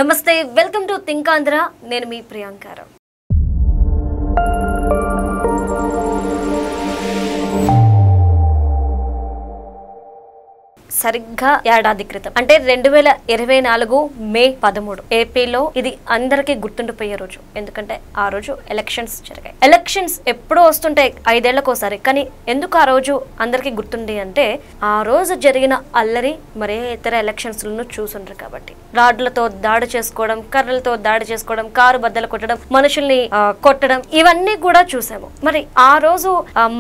నమస్తే, welcome to think Andhra. నేను మీ ప్రియాంకారావు. సరిగ్గా ఏడాది క్రితం అంటే 2024 మే 13 ఏపీలో ఇది అందరికీ గుర్తుండిపోయే రోజు. ఎందుకంటే ఆ రోజు ఎలక్షన్స్ జరిగాయి. ఎలక్షన్స్ ఎప్పుడో వస్తుంటాయి 5 ఏళ్లకోసారి. కానీ ఎందుకు ఆ రోజు అందరికీ గుర్తుంది అంటే ఆ రోజు జరిగిన అల్లరి మరే ఇతర ఎలక్షన్స్ లను చూసుండ్రు కాబట్టి. రాడ్లతో దాడి చేసుకోవడం, కర్రలతో దాడి చేసుకోవడం, కారు బద్దలు కొట్టడం, మనుషుల్ని కొట్టడం, ఇవన్నీ కూడా చూసాము. మరి ఆ రోజు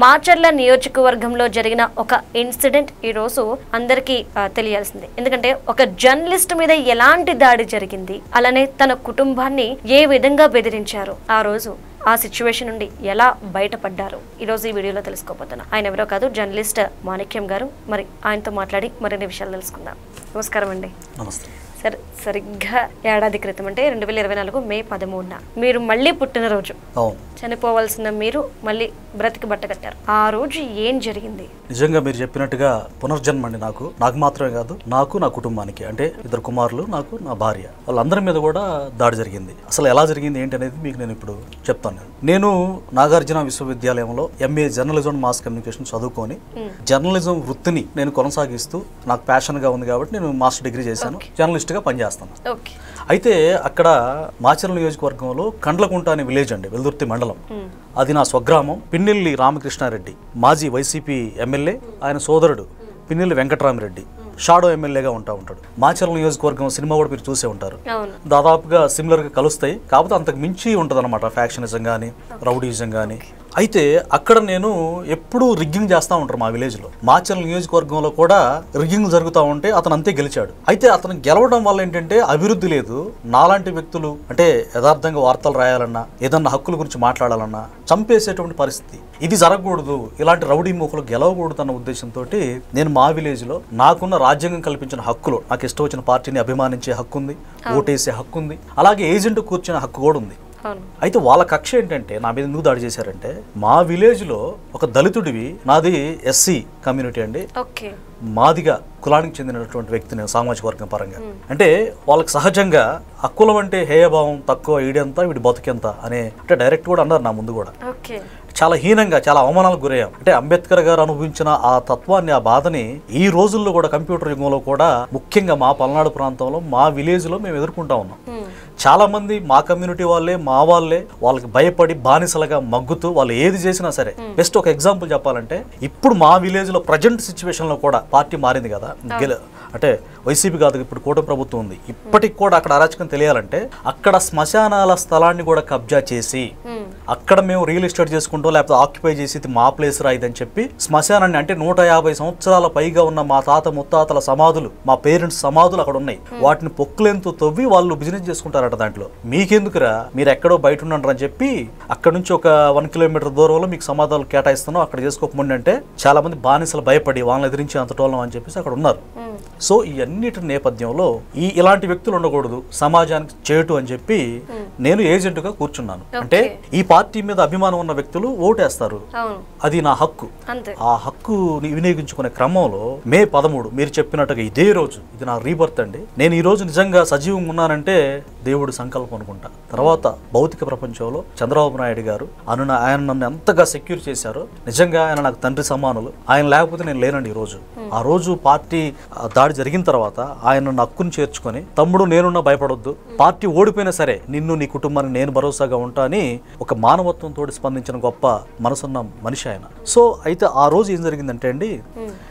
మాచర్ల నియోజకవర్గంలో జరిగిన ఒక ఇన్సిడెంట్ ఈ రోజు అందరికీ తెలియాల్సిందే. ఎందుకంటే ఒక జర్నలిస్ట్ మీద ఎలాంటి దాడి జరిగింది, అలానే తన కుటుంబాన్ని ఏ విధంగా బెదిరించారు, ఆ రోజు ఆ సిచ్యువేషన్ నుండి ఎలా బయటపడ్డారు, ఈరోజు ఈ వీడియోలో తెలుసుకోబోతున్నా. ఆయన ఎవరో కాదు, జర్నలిస్ట్ మాణిక్యం గారు. మరి ఆయనతో మాట్లాడి మరిన్ని విషయాలు తెలుసుకుందాం. నమస్కారం అండి. నమస్తే సార్. సరిగ్గా ఏడాది క్రితం అంటే 2024 మే 13 మీరు మళ్ళీ పుట్టినరోజు. చనిపోవాల్సిన మీరు మళ్ళీ బ్రతికి బట్టకట్టారు. ఆ రోజు ఏం జరిగింది? నిజంగా మీరు చెప్పినట్టుగా పునర్జన్మ అండి. నాకు మాత్రమే కాదు, నాకు నా కుటుంబానికి, అంటే 2 కుమారులు, నాకు నా భార్య, వాళ్ళందరి మీద కూడా దాడి జరిగింది. అసలు ఎలా జరిగింది ఏంటి అనేది మీకు నేను ఇప్పుడు చెప్తాను. నేను నాగార్జున విశ్వవిద్యాలయంలో MA జర్నలిజం మాస్ కమ్యూనికేషన్ చదువుకొని జర్నలిజం వృత్తిని నేను కొనసాగిస్తూ నాకు ప్యాషన్ గా ఉంది కాబట్టి నేను మాస్టర్ డిగ్రీ చేశాను. జర్నలిస్ట్ గా పనిచేస్తాను. అయితే అక్కడ మాచర్ల నియోజకవర్గంలో కండ్లకుంట అనే విలేజ్ అండి, వెల్దుర్తి మండలం. అది నా స్వగ్రామం. పిన్నెల్లి రామకృష్ణారెడ్డి మాజీ వైసీపీ ఎమ్మెల్యే, ఆయన సోదరుడు పిన్నెల్లి వెంకటరామరెడ్డి షాడో ఎమ్మెల్యేగా ఉంటాడు. మాచర్ల నియోజకవర్గం సినిమా కూడా మీరు చూసే ఉంటారు. దాదాపుగా సిమిలర్ గా కలుస్తాయి, కాకపోతే అంతకు మించి ఉంటది అనమాట ఫ్యాక్షనిజం గానీ రౌడీజం గానీ. అయితే అక్కడ నేను ఎప్పుడూ రిగ్గింగ్ చేస్తూ ఉంటారు మా విలేజ్ లో. మాచర్ల నియోజకవర్గంలో కూడా రిగ్గింగ్ జరుగుతూ ఉంటే అతను అంతే గెలిచాడు. అయితే అతను గెలవడం వల్ల ఏంటంటే అభివృద్ధి లేదు. నాలాంటి వ్యక్తులు అంటే యథార్థంగా వార్తలు రాయాలన్నా, ఏదన్నా హక్కుల గురించి మాట్లాడాలన్నా చంపేసేటువంటి పరిస్థితి. ఇది జరగకూడదు, ఇలాంటి రౌడీ మూకలు గెలవకూడదు అన్న ఉద్దేశంతో నేను మా విలేజ్ లో నాకున్న రాజ్యాంగం కల్పించిన హక్కులు, నాకు ఇష్టం వచ్చిన పార్టీని అభిమానించే హక్కు ఉంది, ఓటేసే హక్కు ఉంది, అలాగే ఏజెంట్ కూర్చునే హక్కు కూడా ఉంది. అయితే వాళ్ళ కక్ష ఏంటంటే నా మీద ఎందుకు దాడి చేశారంటే, మా విలేజ్ లో ఒక దళితుడివి, నాది SC కమ్యూనిటీ అండి, మాదిగా కులానికి చెందినటువంటి వ్యక్తి నేను సామాజిక వర్గం పరంగా. అంటే వాళ్ళకి సహజంగా ఆ కులం అంటే హేయభావం, తక్కువ, ఈడెంత వీడి బతుకెంత అనే అంటే డైరెక్ట్ కూడా అన్నారు నా ముందు కూడా. చాలా హీనంగా, చాలా అవమానాలకు గురయ్యాం. అంటే అంబేద్కర్ గారు అనుభవించిన ఆ తత్వాన్ని, ఆ బాధని ఈ రోజుల్లో కూడా కంప్యూటర్ యుగంలో కూడా ముఖ్యంగా మా పల్నాడు ప్రాంతంలో, మా విలేజ్ లో మేము ఎదుర్కొంటా ఉన్నాం. చాలా మంది మా కమ్యూనిటీ వాళ్ళే, మా వాళ్ళే వాళ్ళకి భయపడి బానిసలుగా మగ్గుతూ వాళ్ళు ఏది చేసినా సరే. బెస్ట్ ఒక ఎగ్జాంపుల్ చెప్పాలంటే, ఇప్పుడు మా విలేజ్ లో ప్రజెంట్ సిచ్యువేషన్ లో కూడా పార్టీ మారింది కదా, అంటే వైసీపీ కాదు, ఇప్పుడు కూటమి ప్రభుత్వం ఉంది. ఇప్పటికి కూడా అక్కడ అరాచకం తెలియాలంటే అక్కడ శ్మశానాల స్థలాన్ని కూడా కబ్జా చేసి అక్కడ మేము రియల్ ఎస్టేట్ చేసుకుంటాం, లేకపోతే ఆక్యుపై చేసి ఇది మా ప్లేస్ రా ఇదని చెప్పి శ్మశానాన్ని, అంటే 150 సంవత్సరాల పైగా ఉన్న మా తాత ముత్తాతల సమాధులు, మా పేరెంట్స్ సమాధులు అక్కడ ఉన్నాయి. వాటిని పొక్కులెంతో తవ్వి వాళ్ళు బిజినెస్ చేసుకుంటారట. దాంట్లో మీకెందుకురా, మీరు ఎక్కడో బయట ఉండండి అని చెప్పి అక్కడ నుంచి ఒక 1 కిలోమీటర్ దూరంలో మీకు సమాధానాలు కేటాయిస్తున్నాం, అక్కడ చేసుకోకముందు అంటే చాలా మంది బానిసలు భయపడి వాళ్ళని ఎదిరించి అంతటోళ్ళం అని చెప్పేసి అక్కడ ఉన్నారు. సో ఈ అన్నిటి నేపథ్యంలో ఇలాంటి వ్యక్తులు ఉండకూడదు, సమాజానికి చేటు అని చెప్పి నేను ఏజెంట్ గా కూర్చున్నాను. అంటే ఈ పార్టీ మీద అభిమానం ఉన్న వ్యక్తులు ఓటేస్తారు, అది నా హక్కు. ఆ హక్కు వినియోగించుకునే క్రమంలో మే 13 మీరు చెప్పినట్టుగా ఇదే రోజు, ఇది నా రీబర్త్ అండి. నేను ఈ రోజు నిజంగా సజీవంగా ఉన్నానంటే దేవుడి సంకల్పం అనుకుంటా. తర్వాత భౌతిక ప్రపంచంలో చంద్రబాబు నాయుడు గారు ఆయన నన్ను ఎంతగా సెక్యూర్ చేశారో, నిజంగా ఆయన నాకు తండ్రి సమానులు. ఆయన లేకపోతే నేను లేనండి ఈ రోజు. ఆ రోజు పార్టీ దాడి జరిగిన తర్వాత ఆయన నన్ను హక్కును చేర్చుకొని, తమ్ముడు నేనున్నా భయపడొద్దు, పార్టీ ఓడిపోయినా సరే నిన్ను, నీ కుటుంబానికి నేను భరోసాగా ఉంటా అని ఒక మానవత్వంతో స్పందించిన గొప్ప మనసున్న మనిషి ఆయన. సో అయితే ఆ రోజు ఏం జరిగిందంటే అండి,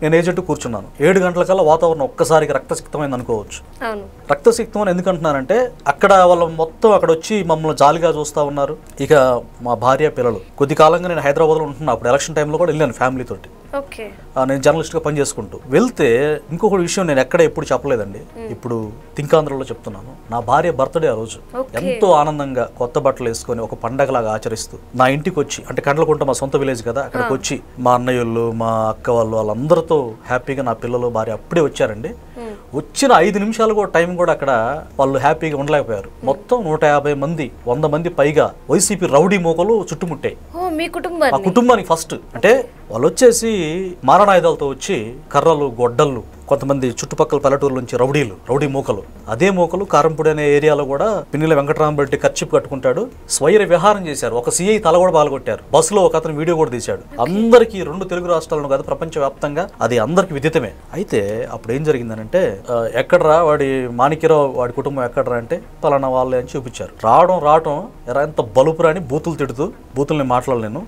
నేను ఏజెంట్ కూర్చున్నాను. 7 గంటలకల్లా వాతావరణం ఒక్కసారికి రక్తసిక్తమైంది అనుకోవచ్చు. రక్తసిక్తం అని ఎందుకు అంటున్నానంటే, అక్కడ వాళ్ళు మొత్తం అక్కడ వచ్చి మమ్మల్ని జాలిగా చూస్తూ ఉన్నారు. ఇక మా భార్య, పిల్లలు. కొద్ది కాలంగా నేను హైదరాబాద్లో ఉంటున్నా. అప్పుడు ఎలక్షన్ టైంలో కూడా వెళ్ళాను ఫ్యామిలీ తోటి. నేను జర్నలిస్ట్ గా పనిచేసుకుంటూ వెళ్తే ఇంకొక విషయం నేను ఎక్కడ ఎప్పుడు చెప్పలేదండి, ఇప్పుడు థింక్ ఆంధ్రలో చెప్తున్నాను. నా భార్య బర్త్డే ఆ రోజు ఎంతో ఆనందంగా కొత్త బట్టలు వేసుకొని ఒక పండగలాగా ఆచరిస్తూ నా ఇంటికి వచ్చి, అంటే కండ్లకుంట మా సొంత విలేజ్ కదా, అక్కడికి వచ్చి మా అన్నయ్యలు, మా అక్క వాళ్ళు, వాళ్ళందరితో హ్యాపీగా, నా పిల్లలు, భార్య అప్పుడే వచ్చారండి. వచ్చిన 5 నిమిషాలు కూడా టైం కూడా అక్కడ వాళ్ళు హ్యాపీగా ఉండలేకపోయారు. మొత్తం 150 మంది, 100 మంది పైగా వైసీపీ రౌడీ మోకలు చుట్టుముట్టాయి కుటుంబానికి. ఫస్ట్ అంటే వాళ్ళు వచ్చేసి మారణాయుధాలతో వచ్చి కర్రలు, గొడ్డళ్ళు, కొంతమంది చుట్టుపక్కల పల్లెటూరు నుంచి రౌడీ మూకలు, అదే మూకలు కారంపూడి అనే ఏరియాలో కూడా పిన్నెల వెంకటరామరెడ్డి కర్చీప్ కట్టుకుంటాడు, స్వైర విహారం చేశారు. ఒక సిఐ తల కూడా బాలగొట్టారు. బస్సులో ఒక అతను వీడియో కూడా తీశాడు. అందరికీ 2 తెలుగు రాష్ట్రాలను కాదు, ప్రపంచ వ్యాప్తంగా అది అందరికి విదితమే. అయితే అప్పుడు ఏం జరిగిందనంటే, ఎక్కడరా వాడి మాణిక్యరావు వాడి కుటుంబం ఎక్కడరా అంటే పలానా వాళ్ళే అని చూపించారు. రావడం ఎరా ఎంత బలుపురా అని బూతులు తిడుతూ, బూతుల్ని మాట్లాడలేను,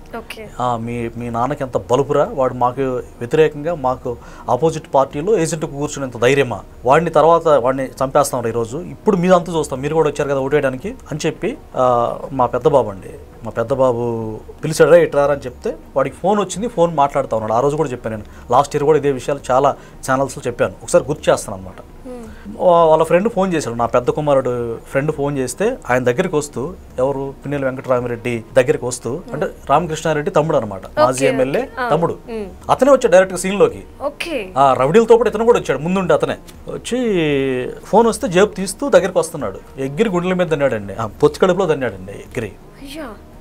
మీ నాన్నకి ఎంత బలుపురా, వాడు మాకు వ్యతిరేకంగా మాకు ఆపోజిట్ పార్టీలో ఏజెంట్కు కూర్చునేంత ధైర్యమా, వాడిని చంపేస్తాం ఈరోజు, ఇప్పుడు మీరు అంతా చూస్తాం, మీరు కూడా వచ్చారు కదా ఓటేయడానికి అని చెప్పి మా పెద్ద బాబు పిలిచాడా ఇట్రారా అని చెప్తే వాడికి ఫోన్ వచ్చింది. ఫోన్ మాట్లాడుతూ ఉన్నాడు. ఆ రోజు కూడా చెప్పాను నేను, లాస్ట్ ఇయర్ కూడా ఇదే విషయాలు చాలా ఛానల్స్లో చెప్పాను. ఒకసారి గుర్తు చేస్తాను అనమాట. వాళ్ళ ఫ్రెండ్ ఫోన్ చేశాడు, నా పెద్ద కుమారుడు ఫ్రెండ్ ఫోన్ చేస్తే ఆయన దగ్గరికి వస్తూ, ఎవరు పిన్నెల వెంకటరామరెడ్డి దగ్గరికి వస్తూ, అంటే రామకృష్ణారెడ్డి తమ్ముడు అనమాట, మాజీ ఎమ్మెల్యే తమ్ముడు, అతనే వచ్చాడు డైరెక్ట్ సీన్ లోకి. రౌడీలతో పాటు ఇతను కూడా వచ్చాడు, ముందుండి అతనే వచ్చి ఫోన్ వస్తే జేబు తీస్తూ దగ్గరికి వస్తున్నాడు. ఎగ్గిరి గుండెల మీద తన్నాడండి, పొత్తి కడుపులో తన్నాడండి ఎగ్గిరి.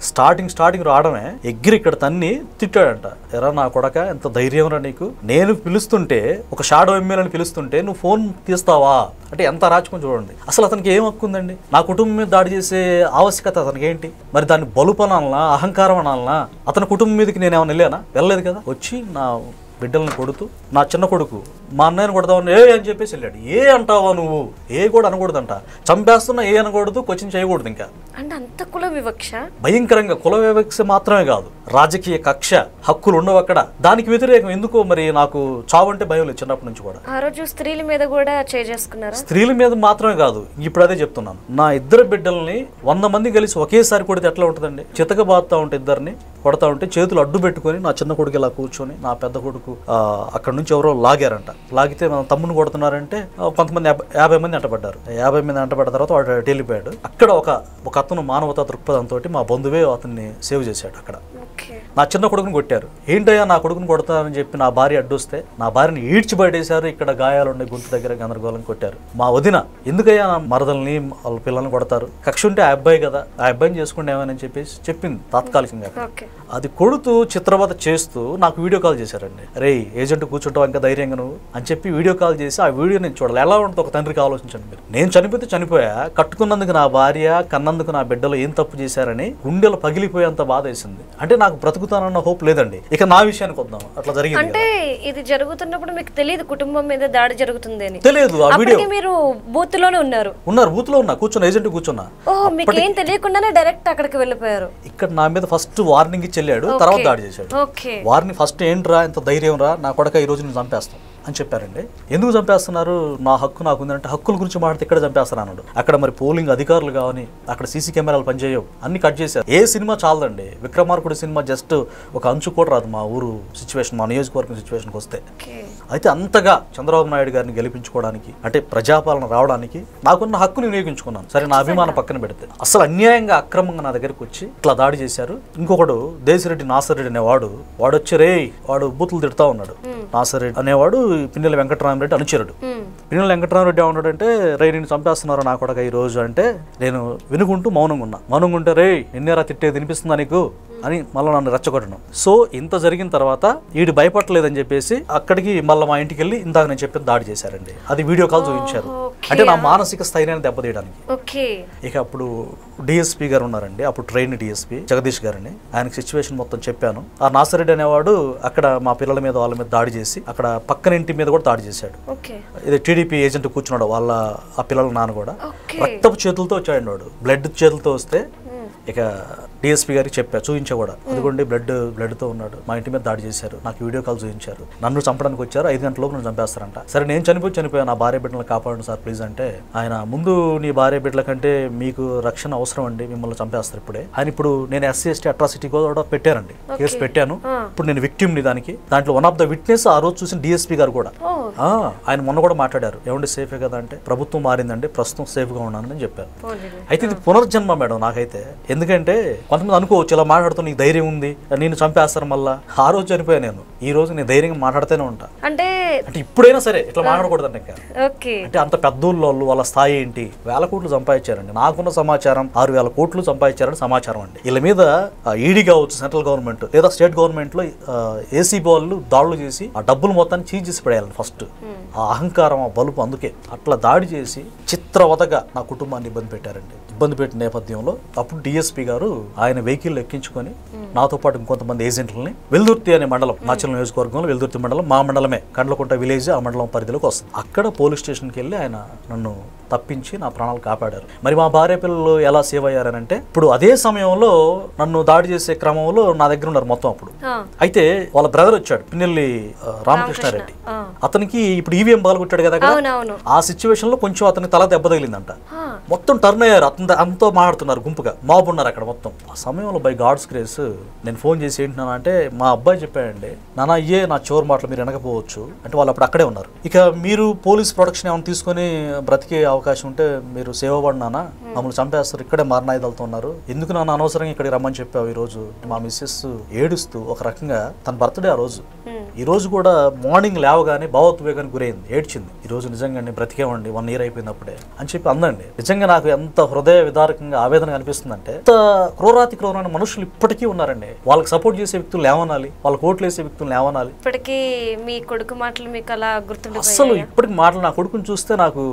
స్టార్టింగ్ రావడమే ఎగ్గిరి ఇక్కడ తన్ని తిట్టాడంట. ఎరా నా కొడక ఎంత ధైర్యం రా నీకు, నేను పిలుస్తుంటే ఒక షాడో ఎమ్మెల్యేని పిలుస్తుంటే నువ్వు ఫోన్ తీస్తావా అంటే ఎంత రాచుకొని చూడండి. అసలు అతనికి ఏం హక్కు ఉందండి? నా కుటుంబం మీద దాడి చేసే ఆవశ్యకత అతనికి ఏంటి? మరి దాన్ని బలుపనాలనా, అహంకారం అనాలనా? అతని కుటుంబం మీదకి నేను ఏమైనా వెళ్ళలేదు కదా. వచ్చి నా బిడ్డలను కొడుతూ, నా చిన్న కొడుకు మా అన్నయ్యను కొడతావని అని చెప్పేసి వెళ్ళాడు. అంటావా నువ్వు? కూడా అనకూడదంట, చంపేస్తున్నా అనకూడదు, క్వశ్చన్ చేయకూడదు. ఇంకా అంటే అంత కుల వివక్ష, భయంకరంగా కుల వివక్ష మాత్రమే కాదు, రాజకీయ కక్ష, హక్కులు ఉండవు అక్కడ. దానికి వ్యతిరేకం ఎందుకో మరి నాకు చావు అంటే భయం లేదు చిన్నప్పటి నుంచి కూడా. ఆ రోజు స్త్రీల మీద కూడా చేసుకున్నారు. స్త్రీల మీద మాత్రమే కాదు, ఇప్పుడు అదే చెప్తున్నాను. నా ఇద్దరు బిడ్డల్ని 100 మంది కలిసి ఒకేసారి కొడితే ఎట్లా ఉంటుందండి? చితకబాదుతా ఉంటే ఇద్దరిని కొడతా ఉంటే చేతులు అడ్డు పెట్టుకొని నా చిన్న కొడుకు ఇలా కూర్చొని, నా పెద్ద కొడుకు అక్కడ నుంచి ఎవరో లాగారంట. లాగితే మన తమ్ముని కొడుతున్నారంటే కొంతమంది 50 మంది అంటపడ్డారు. 50 మంది అంటపడ్డ తర్వాత వాడు వెళ్ళిపోయాడు. అక్కడ ఒక అతను మానవతా దృక్పథంతో మా బంధువే అతన్ని సేవ్ చేశాడు. అక్కడ నా చిన్న కొడుకుని కొట్టారు. ఏంటయ్యా నా కొడుకుని కొడతారని చెప్పి నా భార్య అడ్డొస్తే నా భార్యని ఈడ్చిబడేశారు. ఇక్కడ గాయాలుండే గొంతు దగ్గర గందరగోళం కొట్టారు. మా వదిన ఎందుకయ్యా నా మరదల్ని వాళ్ళ పిల్లల్ని కొడతారు, కక్ష ఉంటే ఆ అబ్బాయి కదా, ఆ అబ్బాయిని చేసుకుంటేమని చెప్పేసి చెప్పింది తాత్కాలికంగా. అది కొడుతూ చిత్రవద చేస్తూ నాకు వీడియో కాల్ చేశారండి. రే ఏజెంట్ కూర్చుంటావు ఇంకా ధైర్యంగా నువ్వు అని చెప్పి వీడియో కాల్ చేసి ఆ వీడియో నేను చూడాలి. ఎలా ఉంటుంది ఒక తండ్రికి ఆలోచించండి మీరు. నేను చనిపోతే చనిపోయా, కట్టుకున్నందుకు నా భార్య, కన్నందుకు నా బిడ్డలు ఏం తప్పు చేశారని గుండెలు పగిలిపోయేంత బాధ వేసింది. అంటే నాకు బ్రతుకుతానన్న హోప్ లేదండి. ఇక నా విషయానికి వద్దాం. అట్లా జరిగింది. అంటే ఇది జరుగుతున్నప్పుడు మీకు తెలియదు కుటుంబం మీద దాడి జరుగుతుంది అని? తెలియదు. ఆ వీడియో మీరు బూత్ లోనే ఉన్నారు బూత్ లో ఉన్నా, కూర్చున్నా, ఏజెంట్ కూర్చున్నా. మీకు ఏం తెలియకుండానే డైరెక్ట్ అక్కడికి వెళ్ళిపోయారు. ఇక్కడ నా మీద ఫస్ట్ వార్నింగ్ ఇచ్చి వెళ్ళాడు, తర్వాత దాడి చేశాడు. వారిని ఫస్ట్ ఏంట్రా ఎంత ధైర్యం రా, నా కొడక ఈ రోజు నేను చంపేస్తాం అని చెప్పారండి. ఎందుకు చంపేస్తున్నారు? నా హక్కు నాకు ఉందంటే హక్కుల గురించి మాట్లాడితే ఇక్కడ చంపేస్తాను అన్నాడు. అక్కడ మరి పోలింగ్ అధికారులు కావని, అక్కడ సీసీ కెమెరాలు పనిచేయవు, అన్ని కట్ చేశారు. ఏ సినిమా చాలదండి, విక్రమార్కుడి సినిమా జస్ట్ ఒక అంచు కూడా రాదు మా ఊరు సిచ్యువేషన్, మా నియోజకవర్గం సిచ్యువేషన్కి వస్తే. అయితే అంతగా చంద్రబాబు నాయుడు గారిని గెలిపించుకోవడానికి, అంటే ప్రజాపాలన రావడానికి నాకున్న హక్కుని వినియోగించుకున్నాను. సరే నా అభిమానం పక్కన పెడితే అసలు అన్యాయంగా అక్రమంగా నా దగ్గరికి వచ్చి ఇట్లా దాడి చేశారు. ఇంకొకడు దేశిరెడ్డి నాసరెడ్డి అనేవాడు, వాడు బూతులు తిడతా ఉన్నాడు. నాసరెడ్డి అనేవాడు పిన్నెల వెంకటరామరెడ్డి అనుచరుడు. పిన్నెల వెంకటరామరెడ్డి ఏమన్నాడంటే, రే నేను చంపేస్తున్నారు నా కొడక ఈ రోజు అంటే, నేను వినుకుంటూ మౌనంగా ఉంటే రే ఎన్నేరా తిట్టేది వినిపిస్తుందా నీకు అని మళ్ళీ నన్ను రెచ్చగొట్టడం. సో ఇంత జరిగిన తర్వాత వీడు భయపడలేదని చెప్పేసి అక్కడికి మళ్ళీ మా ఇంటికి వెళ్ళి ఇందాక నేను చెప్పిన దాడి చేశారండి. అది వీడియో కాల్ చూపించారు. అంటే నా మానసిక స్థైర్యాన్ని దెబ్బతీయడానికి. ఇక అప్పుడు డిఎస్పీ గారు ఉన్నారండి, అప్పుడు ట్రైన్ డిఎస్పీ జగదీష్ గారిని, ఆయనకి సిచ్యువేషన్ మొత్తం చెప్పాను. ఆ నాసరెడ్డి అనేవాడు అక్కడ మా పిల్లల మీద వాళ్ళ మీద దాడి చేసి అక్కడ పక్కన ఇంటి మీద కూడా దాడి చేశాడు. ఇది టీడీపీ ఏజెంట్ కూర్చున్నాడు, వాళ్ళ ఆ పిల్లల నాన్న కూడా రక్తపు చేతులతో వచ్చాడు. వాడు బ్లడ్ చేతులతో వస్తే ఇక డిఎస్పీ గారికి చెప్పా, చూపించా కూడా, అదిగోండి బ్లడ్తో ఉన్నాడు, మా ఇంటి మీద దాడి చేశారు, నాకు వీడియో కాల్ చూపించారు, నన్ను చంపడానికి వచ్చారు, 5 గంటలలోపు నన్ను చంపేస్తారంట. సరే నేను చనిపోయా, నా భార్య బిడ్డలను కాపాడండి సార్ ప్లీజ్ అంటే, ఆయన ముందు నీ భార్య బిడ్డల కంటే మీకు రక్షణ అవసరం అండి, మిమ్మల్ని చంపేస్తారు ఇప్పుడే. ఆయన ఇప్పుడు నేను SC/ST అట్రాసిటీ కూడా పెట్టానండి, కేసు పెట్టాను. ఇప్పుడు నేను విక్టిమ్ని దాంట్లో వన్ ఆఫ్ ద విట్నెస్ ఆ రోజు చూసిన డిఎస్పీ గారు కూడా. ఆయన మొన్న కూడా మాట్లాడారు, ఏమండి సేఫే కదా అంటే, ప్రభుత్వం మారిందండి, ప్రస్తుతం సేఫ్గా ఉన్నానని చెప్పారు. అయితే ఇది పునర్జన్మ మేడం నాకైతే. ఎందుకంటే కొంతమంది అనుకోవచ్చు ఇలా మాట్లాడుతూ నీకు ధైర్యం ఉంది, నేను చంపేస్తారు మళ్ళా. ఆ రోజు చనిపోయా నేను, ఈ రోజు నేను ధైర్యంగా మాట్లాడుతూనే ఉంటా. అంటే ఇప్పుడైనా సరే ఇట్లా మాట్లాడకూడదండి ఇంకా. ఓకే, అంటే అంత పెద్దోళ్ళు వాళ్ళ స్థాయి ఏంటి, 1000 కోట్లు సంపాదించారండి. నాకున్న సమాచారం 6000 కోట్లు సంపాదించారని సమాచారం అండి. వీళ్ళ మీద ఈడీ కావచ్చు, సెంట్రల్ గవర్నమెంట్ లేదా స్టేట్ గవర్నమెంట్ లో ఏసీబీ వాళ్ళు దాడులు చేసి ఆ డబ్బులు మొత్తాన్ని చీజ్ చేసి పడేయాలి ఫస్ట్. ఆ అహంకారం, ఆ బలుపు, అందుకే అట్లా దాడి చేసి చిత్రవతగా నా కుటుంబాన్ని ఇబ్బంది పెట్టారండి. ఇబ్బంది పెట్టిన నేపథ్యంలో అప్పుడు డిఎస్పీ గారు ఆయన వెహికల్ ఎక్కించుకొని నాతో పాటు ఇంకొంతమంది ఏజెంట్లని వెల్దుర్తి అనే మండలం, మాచర్ల నియోజకవర్గంలో వెల్దుర్తి మండలం, మా మండలమే, కండ్లకుంట విలేజ్ ఆ మండలం పరిధిలోకి వస్తుంది. అక్కడ పోలీస్ స్టేషన్కి వెళ్ళి ఆయన నన్ను తప్పించి నా ప్రాణాలు కాపాడారు. మరి మా భార్య పిల్లలు ఎలా సేవ్ అయ్యారనంటే, ఇప్పుడు అదే సమయంలో నన్ను దాడి చేసే క్రమంలో నా దగ్గర ఉన్నారు మొత్తం అప్పుడు. అయితే వాళ్ళ బ్రదర్ వచ్చాడు, పిన్నెల్లి రామకృష్ణారెడ్డి. అతనికి ఇప్పుడు ఈవీఎం పగలగొట్టాడు కదా, ఆ సిచ్యువేషన్ లో కొంచెం అతనికి తల దెబ్బ తగిలిందంట. మొత్తం టర్న్ అయ్యారు, అంతా మాట్లాడుతున్నారు గుంపుగా, మాబ్ ఉన్నారు అక్కడ మొత్తం. ఆ సమయంలో బై గాడ్స్ గ్రేస్ నేను ఫోన్ చేసి ఏంటి అంటే, మా అబ్బాయి చెప్పాడండి, నాన్న అయ్యే నా చివరి మాటలు మీరు వినకపోవచ్చు అంటే, వాళ్ళు అప్పుడు అక్కడే ఉన్నారు. ఇక మీరు పోలీస్ ప్రొటెక్షన్ ఏమైనా తీసుకొని బ్రతికే అవకాశం ఉంటే మీరు సేవ్ అవ్వండి నాన్న, మమ్మల్ని చంపేస్తారు, ఇక్కడే మారణాయుధాలతో ఉన్నారు, ఎందుకు నాన్న అనవసరంగా ఇక్కడికి రమ్మని చెప్పావు. ఈ రోజు మా మిస్సెస్ ఏడుస్తూ, ఒక రకంగా తన బర్త్డే ఆ రోజు, ఈ రోజు కూడా మార్నింగ్ లేవగానే భావోద్వేగానికి గురైంది, ఏడ్చింది. ఈ రోజు నిజంగా బ్రతికేవండి, 1 year అయిపోయింది అప్పుడే అని చెప్పి అందండి. నిజంగా నాకు ఎంత హృదయ విదారకంగా ఆవేదన అనిపిస్తుందంటే, ఎంత క్రూరమైన మనుషులు ఇప్పటికీ ఉన్నారండి. వాళ్ళకి సపోర్ట్ చేసే వ్యక్తులు లేవనాలి, వాళ్ళకి ఓట్లు వేసే వ్యక్తులు లేవనాలి. ఇప్పటికీ మీ కొడుకు మాటలు మీకు అలా గుర్తుండిపోయాయా? అసలు ఇప్పటికి మాటలు, నా కొడుకుని చూస్తే నాకు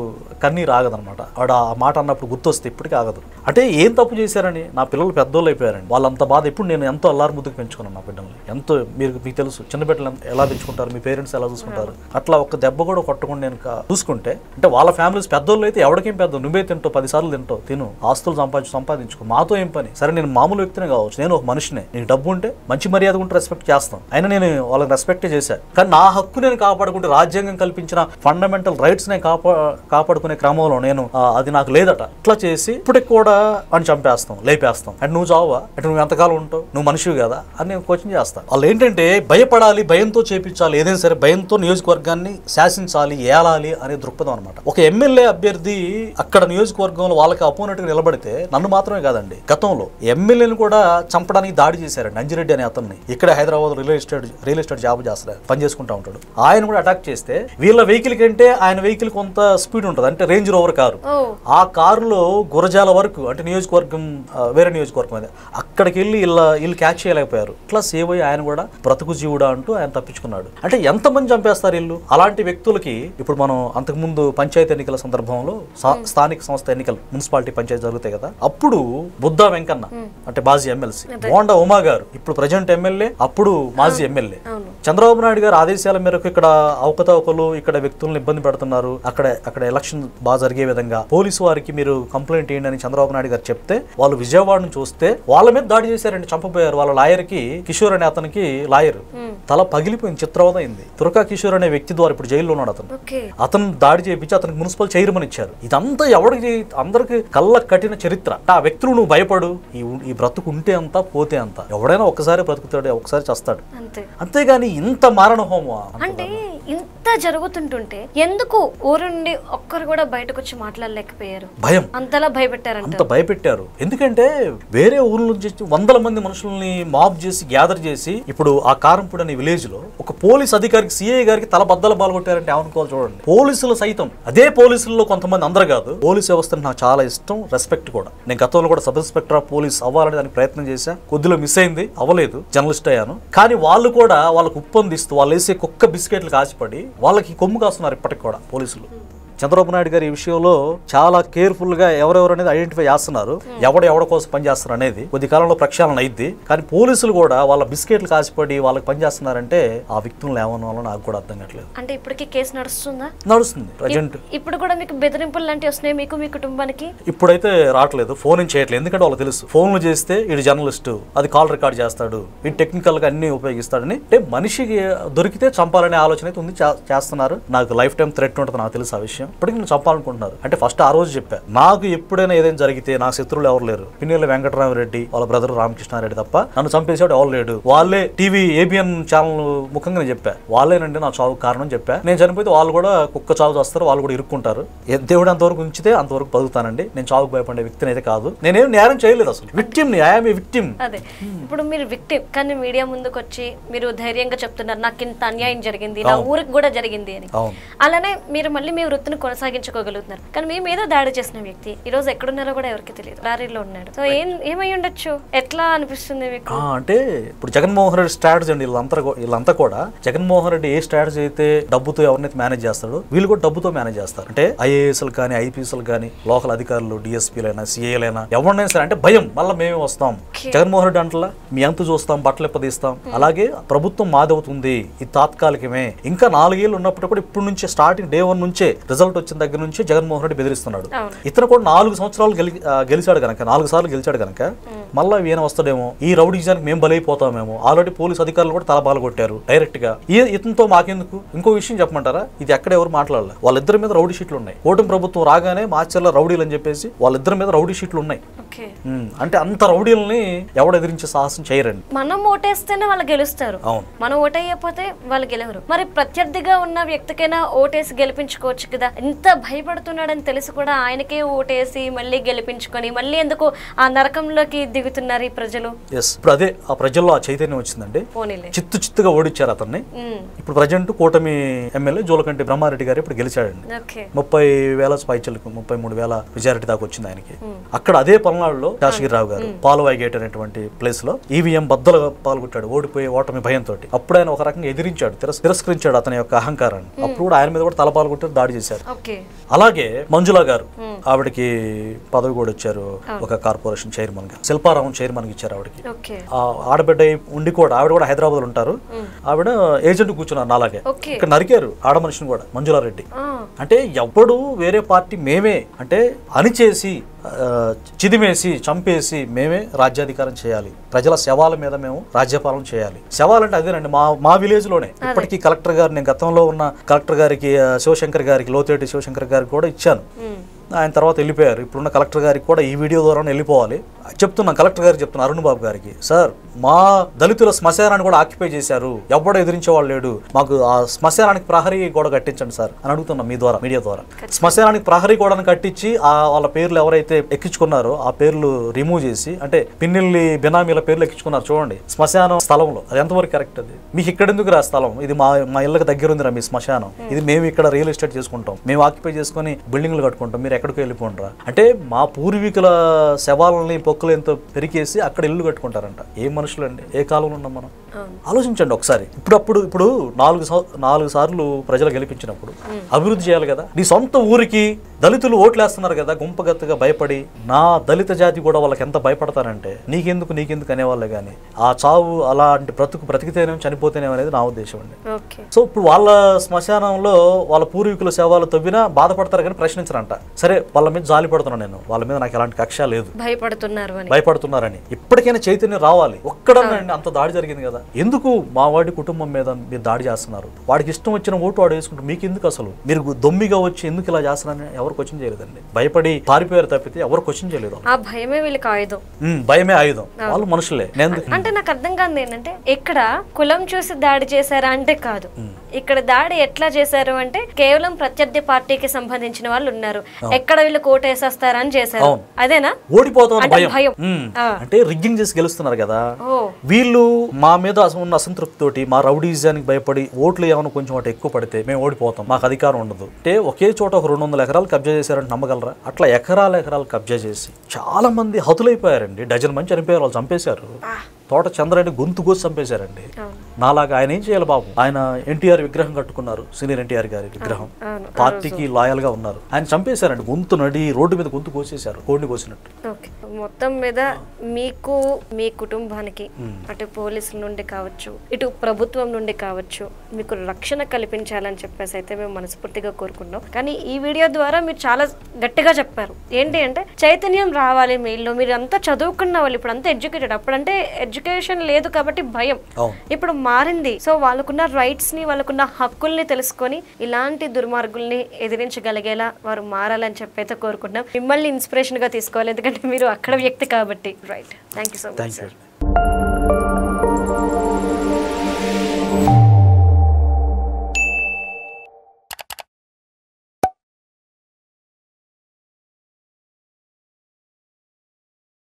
కన్నీరు ఆగదనమాట. ఆవిడ ఆ మాట అన్నప్పుడు గుర్తొస్తే ఇప్పటికీ ఆగదు. అంటే ఏం తప్పు చేశారని, నా పిల్లలు పెద్దోళ్ళు అయిపోయారండి. వాళ్ళంత బాధ ఇప్పుడు నేను ఎంతో అల్లారు ముద్దుకు పెంచుకున్నాను నా బిడ్డల్ని. ఎంతో మీకు తెలుసు చిన్న బిడ్డలు ఎలా పెంచుకుంటారు, మీ పేరెంట్స్ ఎలా చూసుకుంటారు, అట్లా ఒక్క దెబ్బ కూడా కొట్టకుండా నేను చూసుకుంటే, అంటే వాళ్ళ ఫ్యామిలీస్ పెద్దోళ్ళు అయితే ఎవరికేం పెద్ద, నువ్వే తింటావు, 10 సార్లు తింటావు, తిను, ఆస్తులు సంపాదించుకో, మాతో ఏం పని. సరే నేను మామూలు వ్యక్తినే కావచ్చు, నేను ఒక మనిషినే, నీకు డబ్బు ఉంటే మంచి మర్యాద ఉంటే రెస్పెక్ట్ చేస్తాను, అయినా నేను వాళ్ళకి రెస్పెక్టే చేశాను. కానీ నా హక్కు నేను కాపాడుకుంటే, రాజ్యాంగం కల్పించిన ఫండమెంటల్ రైట్స్ నేను కాపాడుకునే క్రమంలో నేను అది నాకు లేదట, ఇట్లా చేసి ఇప్పటికి కూడా అని చంపేస్తాం, లేపేస్తాం. అంటే నువ్వు చావా, అంటే నువ్వు ఎంతకాలం ఉంటావు, నువ్వు మనిషివి కదా అని నేను క్వశ్చన్ చేస్తాను. వాళ్ళు ఏంటంటే భయపడాలి, భయంతో చేపించాలి, ఏదైనా సరే భయంతో నియోజకవర్గాన్ని శాసించాలి, ఏలాలి అనే దృక్పథం అనమాట. ఒక ఎమ్మెల్యే అభ్యర్థి అక్కడ నియోజకవర్గంలో వాళ్ళకి అపోనెంట్ గా నిలబడితే, నన్ను మాత్రమే కాదండి, గతంలో ఎమ్మెల్యేని కూడా చంపడానికి దాడి చేశారండి. అంజిరెడ్డి అనే అతన్ని, ఇక్కడ హైదరాబాద్ రియల్ ఎస్టేట్ జాబ్ చేస్తారు, పని చేసుకుంటా ఉంటాడు. ఆయన కూడా అటాక్ చేస్తే, వీళ్ళ వెహికల్ కంటే ఆయన వెహికల్ కొంత స్పీడ్ ఉంటుంది, అంటే రేంజ్ రోవర్ కారు. ఆ కారులో గురజాల వరకు, అంటే నియోజకవర్గం వేరే నియోజకవర్గం అది, అక్కడికి వెళ్ళి వీళ్ళు క్యాచ్ చేయలేకపోయారు. ఇట్లా సేవ్ అయ్యి ఆయన కూడా బ్రతుకు జీవుడా అంటూ ఆయన తప్పించుకున్నాడు. అంటే ఎంతమంది చంపేస్తారు వీళ్ళు. అలాంటి వ్యక్తులకి ఇప్పుడు మనం అంతకుముందు పంచాయతీ ఎన్నికల సందర్భంలో, స్థానిక సంస్థ ఎన్నికలు, మున్సిపాలిటీ పంచాయతీ జరుగుతాయి కదా, అప్పుడు బుద్ధా వెంకన్న అంటే మాజీ ఎమ్మెల్సీ, బోండా ఉమా గారు ఇప్పుడు ప్రజెంట్ ఎమ్మెల్యే, అప్పుడు మాజీ ఎమ్మెల్యే, చంద్రబాబు నాయుడు గారు ఆదేశాల మేరకు ఇక్కడ అవకతవకలు, ఇక్కడ వ్యక్తులను ఇబ్బంది పెడుతున్నారు, అక్కడ ఎలక్షన్ బాగా జరిగే విధంగా పోలీసు వారికి మీరు కంప్లైంట్ ఏంటి అని చంద్రబాబు నాయుడు గారు చెప్తే, వాళ్ళు విజయవాడ నుంచి వస్తే వాళ్ళ మీద దాడి చేశారండి, చంపబోయారు. వాళ్ళ లాయర్ కి, కిషోర్ అనే అతనికి లాయర్ తల పగిలిపోయింది, చిత్రవద అయింది. తురకా కిషోర్ అనే వ్యక్తి ద్వారా ఇప్పుడు జైల్లో ఉన్నాడు అతను దాడి చేయించి అతనికి మున్సిపల్ చైర్మన్ ఇచ్చారు. ఇదంతా ఎవరికి, అందరికి కళ్ళ కట్టిన చరిత్ర. ఆ వ్యక్తులు నువ్వు భయపడు, ఈ బ్రతుకు ఉంటే అంత పోతే అంత, ఎవడైనా ఒక్కసారి బ్రతుకుతాడు, ఒక్కసారి చస్తాడు, అంతేగాని ఇంత మారణ హోమం. అంటే ఇంత జరుగుతుంటుంటే ఎందుకు ఊరు నుండి ఒక్కరు కూడా బయటకు వచ్చి మాట్లాడలేకపోయారు? భయం, అంతలా భయపెట్టారు, అంత భయపెట్టారు. ఎందుకంటే వేరే ఊర్ల నుంచి 100 మంది మనుషుల్ని మాబ్ చేసి గ్యాదర్ చేసి, ఇప్పుడు ఆ కారంపూడి అనే విలేజ్ లో ఒక పోలీస్ అధికారికి, సిఐ గారికి తల బద్దలు బాల్గొట్టారంటే ఏమనుకోవాలి చూడండి. పోలీసులు సైతం, అదే పోలీసుల్లో కొంతమంది, అందరు కాదు, పోలీస్ వ్యవస్థ నాకు చాలా ఇష్టం, రెస్పెక్ట్ కూడా. నేను గతంలో కూడా సబ్ ఇన్స్పెక్టర్ ఆఫ్ పోలీస్ అవ్వాలని దానికి ప్రయత్నం చేశా, కొద్దిలో మిస్ అయింది, అవ్వలేదు, జర్నలిస్ట్ అయ్యాను. కానీ వాళ్ళు కూడా వాళ్ళకు ఉప్పొందిస్తూ, వాళ్ళు వేసే కుక్క బిస్కెట్లు కాసిపడి వాళ్ళకి కొమ్ము కాస్తున్నారు ఇప్పటికి కూడా పోలీసులు. చంద్రబాబు నాయుడు గారి ఈ విషయంలో చాలా కేర్ఫుల్ గా ఎవరెవరు అనేది ఐడెంటిఫై చేస్తున్నారు, ఎవడ కోసం పనిచేస్తారు అనేది కొద్ది కాలంలో ప్రక్షాళన అయింది. కానీ పోలీసులు కూడా వాళ్ళ బిస్కెట్లు కాసిపడి వాళ్ళకి పనిచేస్తున్నారంటే ఆ వ్యక్తులను ఏమన్నా నాకు కూడా అర్థం కావట్లేదు. అంటే ఇప్పటికీ కేసు నడుస్తుందా? నడుస్తుంది ప్రజెంట్. ఇప్పుడు కూడా మీకు బెదిరింపులు లాంటివి వస్తున్నాయి మీకు, మీ కుటుంబానికి? ఇప్పుడైతే రావట్లేదు, ఫోన్ చేయట్లేదు, ఎందుకంటే వాళ్ళకి తెలుసు ఫోన్లు చేస్తే వీడు జర్నలిస్ట్, అది కాల్ రికార్డ్ చేస్తాడు, వీడు టెక్నికల్ గా అన్ని ఉపయోగిస్తాడని. అంటే మనిషికి దొరికితే చంపాలనే ఆలోచన అయితే ఉంది, చేస్తున్నారు. నాకు లైఫ్ టైం థ్రెట్ ఉంటుంది, నాకు తెలుసు ఆ విషయం. ఇప్పటికీ నేను చంపాలనుకుంటున్నారు. అంటే ఫస్ట్ ఆ రోజు చెప్పా, నాకు ఎప్పుడైనా ఏదైనా జరిగితే నా శత్రువులు ఎవరు లేరు, పిన్నెల్లి వెంకటరామరెడ్డి వాళ్ళ బ్రదర్ రామకృష్ణారెడ్డి తప్ప నన్ను చంపేసాడు ఎవరు లేడు. వాళ్ళే టీవీ ఏబిఎన్ ఛానల్ ముఖంగా నేను చెప్పా, వాళ్ళేనండి నా చావు కారణం చెప్పా. నేను చనిపోతే వాళ్ళు కూడా కుక్క చావు చేస్తారు, వాళ్ళు కూడా ఇరుక్కుంటారు. దేవుడు అంతవరకు ఉంచితే అంతవరకు బతుకుతానండి. నేను చావుకు భయపడే వ్యక్తిని అయితే కాదు. నేనేం నేరం చేయలేదు అసలు. విక్టిమ్ ని, ఐఎమ్ ఏ విక్టిమ్. అదే ఇప్పుడు మీరు విక్టిమ్, కానీ మీడియా ముందుకు వచ్చి మీరు ధైర్యంగా చెప్తున్నారు నాకు ఇంత అన్యాయం జరిగింది, నా ఊరికి కూడా జరిగింది అని. అలానే మీరు మళ్ళీ మీ వృత్తిని కొనసాగించుకోగలుగుతున్నారు. కానీ మీ మీద దాడి చేసిన వ్యక్తి ఈ రోజు ఎక్కడున్నారో కూడా ఎవరికి తెలియదు, లారీలో ఉన్నాడు. సో ఏమై ఉండొచ్చు, ఎట్లా అనిపిస్తుంది మీకు? అంటే ఇప్పుడు జగన్మోహన్ రెడ్డి స్ట్రాటజీ అండి. వీళ్ళంతా కూడా జగన్మోహన్ రెడ్డి ఏ స్ట్రాటజీ అయితే డబ్బుతో ఎవరినైతే మేనేజ్ చేస్తాడో వీళ్ళు కూడా డబ్బుతో మేనేజ్ చేస్తారు. అంటే ఐఏఎస్లు కానీ ఐపీఎస్లు కానీ లోకల్ అధికారులు డిఎస్పీలైనా సిఏలైనా ఎవరినైనా సరే అంటే భయం, మళ్ళీ మేమే వస్తాం. జగన్మోహన్ రెడ్డి అంటలా మీ అంతు చూస్తాం, బట్టలు ఎప్పదీస్తాం. అలాగే ప్రభుత్వం మాదవుతుంది, ఇది తాత్కాలికమే. ఇంకా 4 ఏళ్ళు ఉన్నప్పుడు కూడా ఇప్పుడు నుంచి స్టార్టింగ్ డే 1 నుంచే రిజల్ట్ వచ్చిన దగ్గర నుంచి జగన్మోహన్ రెడ్డి బెదిరిస్తున్నాడు. ఇతను కూడా 4 సంవత్సరాలు గెలిచాడు కనుక, 4 సార్లు గెలిచాడు కనుక మళ్ళీ ఈయన వస్తాడేమో, ఈ రౌడీజానికి మేము బలైపోతామేమో. ఆల్రెడీ పోలీసు అధికారులు కూడా తలబాలు కొట్టారు డైరెక్ట్ గా. ఇతనితో మాకెందుకు? ఇంకో విషయం చెప్పమంటారా, ఇది ఎక్కడ ఎవరు మాట్లాడాలి, వాళ్ళిద్దరి మీద రౌడీ షీట్లు ఉన్నాయి. కూటమి ప్రభుత్వం రాగానే మాచర్ల రౌడీలు అని చెప్పేసి వాళ్ళిద్దరి మీద రౌడీ షీట్లు ఉన్నాయి. అంటే అంత రౌడీలని ఎవడు ఎదిరించే సాహసం చేయరండి. మనం ఓటేస్తేనే వాళ్ళు గెలుస్తారు, మనం ఓటేయకపోతే వాళ్ళు గెలవరు. మరి ప్రత్యర్థిగా ఉన్న వ్యక్తికైనా ఓటేసి గెలిపించుకోవచ్చు కదా. ఎంత భయపడుతున్నాడని తెలిసి కూడా ఆయనకే ఓటేసి మళ్ళీ గెలిపించుకొని మళ్ళీ ఎందుకు ఆ నరకంలోకి దిగుతున్నారు ఈ ప్రజలు? ఇప్పుడు అదే ఆ ప్రజల్లో ఆ చైతన్యం వచ్చిందండి. చిత్తుగా ఓడిచ్చారు అతన్ని. ఇప్పుడు ప్రజెంట్ కూటమి ఎమ్మెల్యే జోలకంటి బ్రహ్మారెడ్డి గారు ఇప్పుడు గెలిచాడండి. 30,000 పైచలకు 33,000 మెజారిటీ దాకా వచ్చింది ఆయనకి. అక్కడ అదే పల్నాడులో శాసగిరిరావు గారు పాలవాయి గేట్ అనేటువంటి ప్లేస్ లో ఈవీఎం బద్దలు పాల్గొట్టాడు, ఓడిపోయి ఓటమి భయంతో. అప్పుడు ఆయన ఒక రకంగా ఎదిరించాడు, తిరస్కరించాడు అతని యొక్క అహంకారాన్ని. అప్పుడు కూడా ఆయన మీద కూడా తల పాల్గొట్టారు, దాడి చేశారు. అలాగే మంజులా గారు, ఆవిడకి పదవి కూడా ఇచ్చారు, ఒక కార్పొరేషన్ చైర్మన్ గా. శిల్పారావు చైర్మన్ గా ఇచ్చారు ఆవిడకి. ఆడబిడ్డ ఉండి కూడా ఆవిడ కూడా హైదరాబాద్ లో ఉంటారు. ఆవిడ ఏజెంట్ కూర్చున్నారు నాలాగే. ఇక్కడ నరికారు ఆడ మనిషిని కూడా, మంజులా రెడ్డి. అంటే ఎప్పుడు వేరే పార్టీ మేమే అంటే అణిచేసి చిదిమేసి చంపేసి మేమే రాజ్యాధికారం చేయాలి, ప్రజల శవాల మీద మేము రాజ్యపాలన చేయాలి. శవాలంటే అదేనండి, మా విలేజ్ లోనే ఇప్పటికీ కలెక్టర్ గారు, నేను గతంలో ఉన్న కలెక్టర్ గారికి శివశంకర్ గారికి, లోతేటి శివశంకర్ గారికి కూడా ఇచ్చాను. ఆయన తర్వాత వెళ్ళిపోయారు. ఇప్పుడున్న కలెక్టర్ గారికి కూడా ఈ వీడియో ద్వారా వెళ్ళిపోవాలి చెప్తున్నాను. కలెక్టర్ గారికి చెప్తున్నా, అరుణ్ బాబు గారికి, సార్ మా దళితుల శ్మశానాన్ని కూడా ఆక్యుపై చేశారు, ఎవడో ఎదిరించేవాళ్ళు లేడు, మాకు ఆ శ్మశానానికి ప్రహరీ గోడ కట్టించండి సార్ అని అడుగుతున్నాం మీ ద్వారా, మీడియా ద్వారా. శ్మశానానికి ప్రహరీ గోడను కట్టించి వాళ్ళ పేర్లు ఎవరైతే ఎక్కించుకున్నారో ఆ పేర్లు రిమూవ్ చేసి, అంటే పిన్నెల్లి బినామీల పేర్లు ఎక్కించుకున్నారు చూడండి శ్మశానం స్థలంలో. అది ఎంతవరకు కరెక్ట్? అది మీకు ఇక్కడ ఎందుకు రా స్థలం, ఇది మా ఇళ్ళకి దగ్గర ఉందిరా మీ శ్మశానం, ఇది మేము ఇక్కడ రియల్ ఎస్టేట్ చేసుకుంటాం, మేము ఆక్యుపై చేసుకుని బిల్డింగ్లు కట్టుకుంటాం, మీరు ఎక్కడికి వెళ్ళిపోండిరా అంటే. మా పూర్వీకుల శవాలని పొక్కులు ఎంతో పెరికేసి అక్కడ ఇల్లు కట్టుకుంటారంట. ఏ మనుషులు అండి, ఏ కాలంలో ఉన్నాం మనం? ఆలోచించండి ఒకసారి. ఇప్పుడు 4 సార్లు ప్రజలు గెలిపించినప్పుడు అభివృద్ధి చేయాలి కదా. నీ సొంత ఊరికి దళితులు ఓట్లేస్తున్నారు కదా గుంపగత్తగా భయపడి. నా దళిత జాతి కూడా వాళ్ళకి ఎంత భయపడతారంటే నీకెందుకు అనేవాళ్ళే గానీ ఆ చావు అలాంటి బ్రతికితేనే చనిపోతేనే అనేది నా ఉద్దేశం అండి. సో ఇప్పుడు వాళ్ళ శ్మశానంలో వాళ్ళ పూర్వీకుల శవాలు తవ్వినా బాధపడతారు కానీ ప్రశ్నించరంట. సరే వాళ్ళ మీద జాలి పడుతున్నాను నేను, వాళ్ళ మీద నాకు ఎలాంటి కక్ష లేదు, భయపడుతున్నారని. ఇప్పటికైనా చైతన్యం రావాలి. ఒక్కడనండి అంత దాడి జరిగింది కదా, ఎందుకు మా వాడి కుటుంబం మీద మీరు దాడి చేస్తున్నారు? వాడికి ఇష్టం వచ్చిన ఓటు వాడు వేసుకుంటారు, మీకు ఎందుకు? అసలు మీరు దొమ్మిగా వచ్చి ఎందుకు ఇలా చేస్తున్నారని ఎవరు క్వశ్చన్ చేయలేదండి. భయపడి పారిపోయారు తప్పితే ఎవరు క్వశ్చన్ చేయలేదు. ఆ భయమే వీళ్ళకి ఆయుధం. భయమే ఆయుధం. వాళ్ళు మనుషులే. అంటే నాకు అర్థం కాదు ఏంటంటే, ఇక్కడ కులం చూసి దాడి చేశారా అంటే కాదు, ఇక్కడ దాడి ఎట్లా చేశారు అంటే కేవలం ప్రత్యర్థి పార్టీకి సంబంధించిన వాళ్ళు ఉన్నారు, ఎక్కడ వీళ్ళు కోటేసేస్తారని చేశారు. అదేనా? ఓడిపోతాం భయం. అంటే రిగ్గింగ్ చేసి గెలుస్తున్నారు కదా వీళ్ళు. మా మీద ఉన్న అసంతృప్తితోటి మా రౌడీజానికి భయపడి ఓట్లు ఏమైనా కొంచెం అటు ఎక్కువ పడితే మేము ఓడిపోతాం, మాకు అధికారం ఉండదు అంటే. ఒకే చోట ఒక 200 ఎకరాలు కబ్జా చేశారంటే నమ్మగలరా? అట్లా ఎకరాలు కబ్జా చేసి చాలా మంది హతులైపోయారండి. డజన్ మంది చనిపోయారు, వాళ్ళు చంపేశారు. తోట చంద్రరెడ్డి గొంతు కోసి చంపేశారండి. నాలాగా ఆయన ఏం చేయాలి బాబు? ఆయన ఎన్టీఆర్ విగ్రహం కట్టుకున్నారు, సీనియర్ ఎన్టీఆర్ గారి విగ్రహం, పార్టీకి లాయల్ గా ఉన్నారు. ఆయన చంపేశారండి. గొంతు నడి రోడ్డు మీద గొంతు కోసేశారు, కోడిని కోసినట్టు. మొత్తం మీద మీకు, మీ కుటుంబానికి అటు పోలీసుల నుండి కావచ్చు, ఇటు ప్రభుత్వం నుండి కావచ్చు, మీకు రక్షణ కల్పించాలని చెప్పేసి అయితే మేము మనస్ఫూర్తిగా కోరుకుంటున్నాం. కానీ ఈ వీడియో ద్వారా మీరు చాలా గట్టిగా చెప్పారు. ఏంటి అంటే చైతన్యం రావాలి మీలో. మీరు అంతా చదువుకున్న వాళ్ళు, ఇప్పుడు అంతా ఎడ్యుకేటెడ్. అప్పుడంటే ఎడ్యుకేషన్ లేదు కాబట్టి భయం. ఇప్పుడు మారింది. సో వాళ్ళకున్న రైట్స్ ని, వాళ్ళకున్న హక్కుల్ని తెలుసుకొని ఇలాంటి దుర్మార్గుల్ని ఎదిరించగలిగేలా వారు మారాలని చెప్పైతే కోరుకుంటున్నాం. మిమ్మల్ని ఇన్స్పిరేషన్ గా తీసుకోవాలి, ఎందుకంటే మీరు అక్కడ వ్యక్తి కాబట్టి. Right, thank you so much.